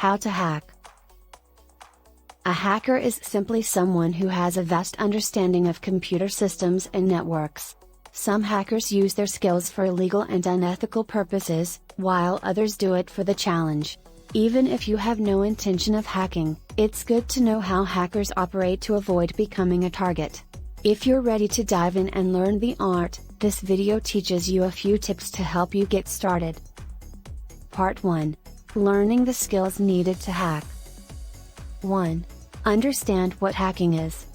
How to hack. A hacker is simply someone who has a vast understanding of computer systems and networks. Some hackers use their skills for illegal and unethical purposes, while others do it for the challenge. Even if you have no intention of hacking, it's good to know how hackers operate to avoid becoming a target. If you're ready to dive in and learn the art, this video teaches you a few tips to help you get started. Part 1. Learning the skills needed to hack. 1. Understand what hacking is.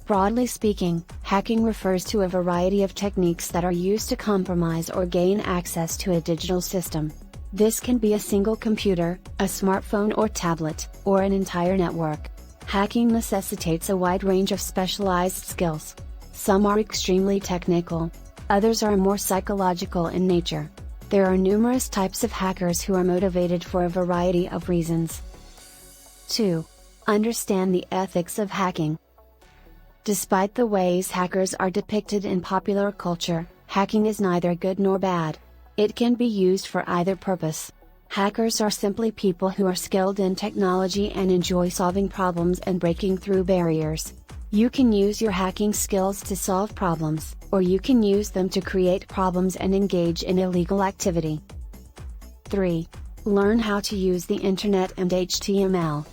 Broadly speaking, hacking refers to a variety of techniques that are used to compromise or gain access to a digital system. This can be a single computer, a smartphone or tablet, or an entire network. Hacking necessitates a wide range of specialized skills. Some are extremely technical. Others are more psychological in nature. There are numerous types of hackers who are motivated for a variety of reasons. 2. Understand the ethics of hacking. Despite the ways hackers are depicted in popular culture, hacking is neither good nor bad. It can be used for either purpose. Hackers are simply people who are skilled in technology and enjoy solving problems and breaking through barriers. You can use your hacking skills to solve problems, or you can use them to create problems and engage in illegal activity. 3. Learn how to use the Internet and HTML.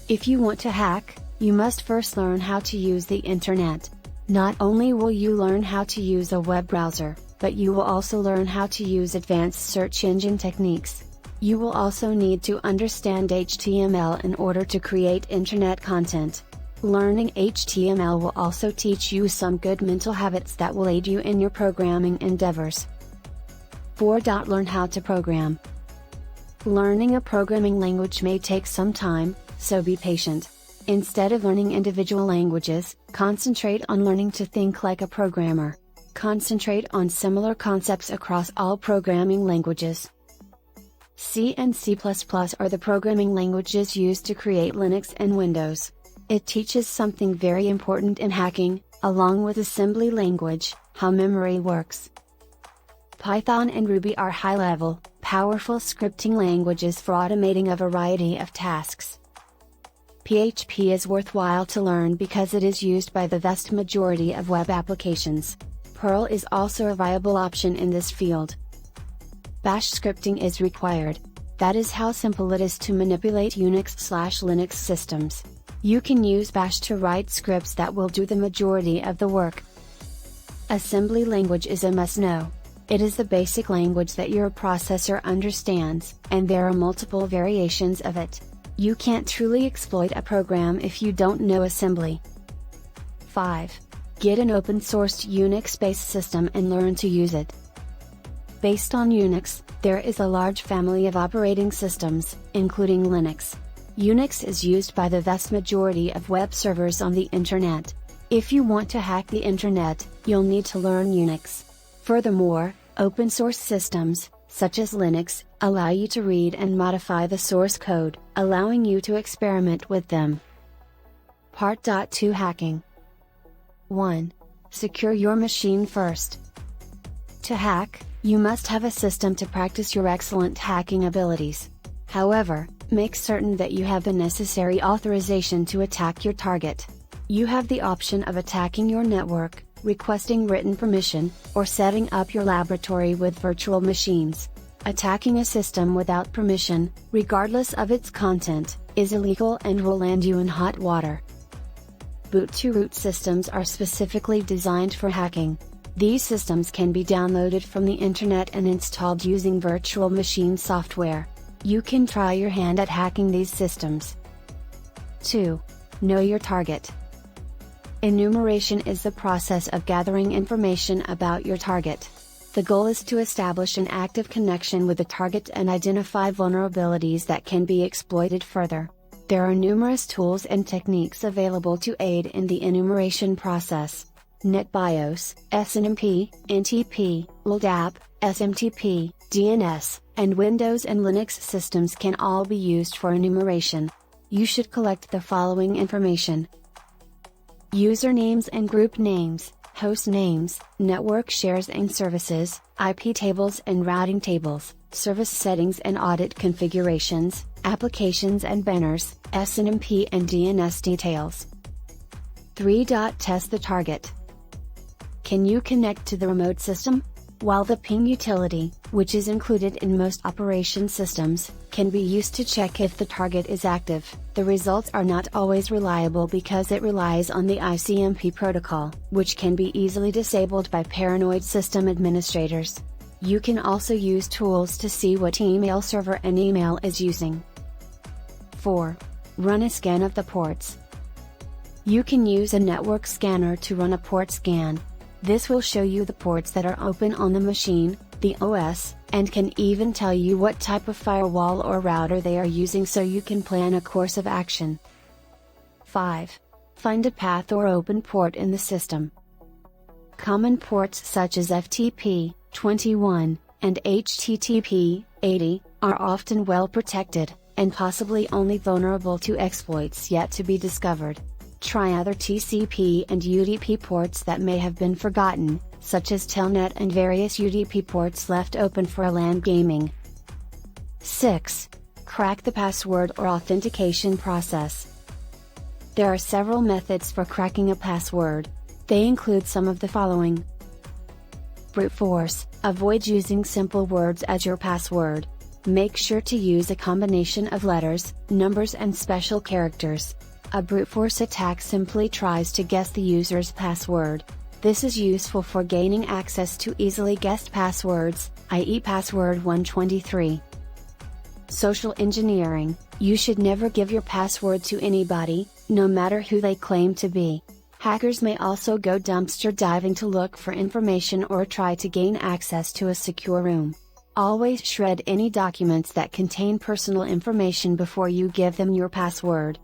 If you want to hack, you must first learn how to use the Internet. Not only will you learn how to use a web browser, but you will also learn how to use advanced search engine techniques. You will also need to understand HTML in order to create Internet content. Learning HTML will also teach you some good mental habits that will aid you in your programming endeavors. 4. Learn how to program. Learning a programming language may take some time, so be patient. Instead of learning individual languages, concentrate on learning to think like a programmer. Concentrate on similar concepts across all programming languages. C and C++ are the programming languages used to create Linux and Windows. It teaches something very important in hacking, along with assembly language, how memory works. Python and Ruby are high-level, powerful scripting languages for automating a variety of tasks. PHP is worthwhile to learn because it is used by the vast majority of web applications. Perl is also a viable option in this field. Bash scripting is required. That is how simple it is to manipulate Unix/Linux systems. You can use Bash to write scripts that will do the majority of the work. Assembly language is a must-know. It is the basic language that your processor understands, and there are multiple variations of it. You can't truly exploit a program if you don't know assembly. 5. Get an open-sourced Unix-based system and learn to use it. Based on Unix, there is a large family of operating systems, including Linux. Unix is used by the vast majority of web servers on the Internet. If you want to hack the Internet, you'll need to learn Unix. Furthermore, open-source systems, such as Linux, allow you to read and modify the source code, allowing you to experiment with them. Part 2. Hacking. 1. Secure your machine first. To hack, you must have a system to practice your excellent hacking abilities. However, make certain that you have the necessary authorization to attack your target. You have the option of attacking your network, requesting written permission, or setting up your laboratory with virtual machines. Attacking a system without permission, regardless of its content, is illegal and will land you in hot water. Boot-to-root systems are specifically designed for hacking. These systems can be downloaded from the Internet and installed using virtual machine software. You can try your hand at hacking these systems. 2. Know your target. Enumeration is the process of gathering information about your target. The goal is to establish an active connection with the target and identify vulnerabilities that can be exploited further. There are numerous tools and techniques available to aid in the enumeration process. NetBIOS, SNMP, NTP, LDAP, SMTP, DNS, and Windows and Linux systems can all be used for enumeration. You should collect the following information: usernames and group names, host names, network shares and services, IP tables and routing tables, service settings and audit configurations, applications and banners, SNMP and DNS details. 3. Test the target. Can you connect to the remote system? While the ping utility, which is included in most operation systems, can be used to check if the target is active, the results are not always reliable because it relies on the ICMP protocol, which can be easily disabled by paranoid system administrators. You can also use tools to see what email server an email is using. 4. Run a scan of the ports. You can use a network scanner to run a port scan. This will show you the ports that are open on the machine, the OS, and can even tell you what type of firewall or router they are using so you can plan a course of action. 5. Find a path or open port in the system. Common ports such as FTP 21 and HTTP 80 are often well protected, and possibly only vulnerable to exploits yet to be discovered. Try other TCP and UDP ports that may have been forgotten, such as Telnet and various UDP ports left open for LAN gaming. 6. Crack the password or authentication process. There are several methods for cracking a password. They include some of the following. Brute force: avoid using simple words as your password. Make sure to use a combination of letters, numbers and special characters. A brute force attack simply tries to guess the user's password. This is useful for gaining access to easily guessed passwords, i.e. password 123. Social engineering: you should never give your password to anybody, no matter who they claim to be. Hackers may also go dumpster diving to look for information or try to gain access to a secure room. Always shred any documents that contain personal information before you give them your password.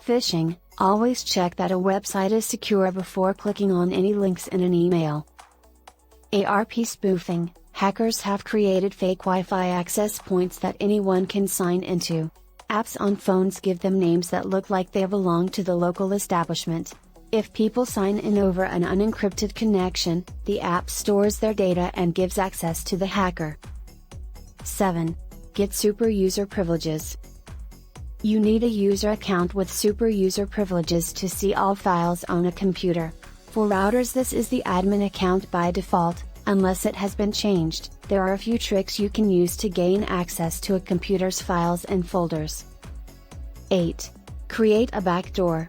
Phishing: always check that a website is secure before clicking on any links in an email. ARP spoofing: hackers have created fake Wi-Fi access points that anyone can sign into. Apps on phones give them names that look like they belong to the local establishment. If people sign in over an unencrypted connection, the app stores their data and gives access to the hacker. 7. Get super user privileges. You need a user account with super user privileges to see all files on a computer. For routers, this is the admin account by default, unless it has been changed. There are a few tricks you can use to gain access to a computer's files and folders. 8. Create a backdoor.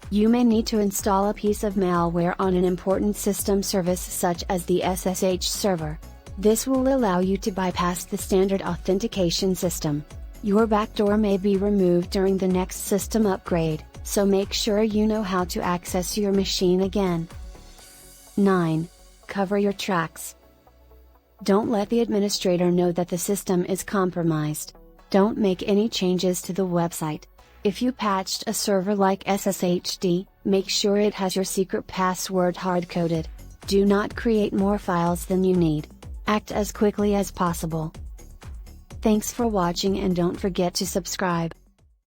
You may need to install a piece of malware on an important system service such as the SSH server. This will allow you to bypass the standard authentication system. Your backdoor may be removed during the next system upgrade, so make sure you know how to access your machine again. 9. Cover your tracks. Don't let the administrator know that the system is compromised. Don't make any changes to the website. If you patched a server like SSHD, make sure it has your secret password hard-coded. Do not create more files than you need. Act as quickly as possible. Thanks for watching and don't forget to subscribe.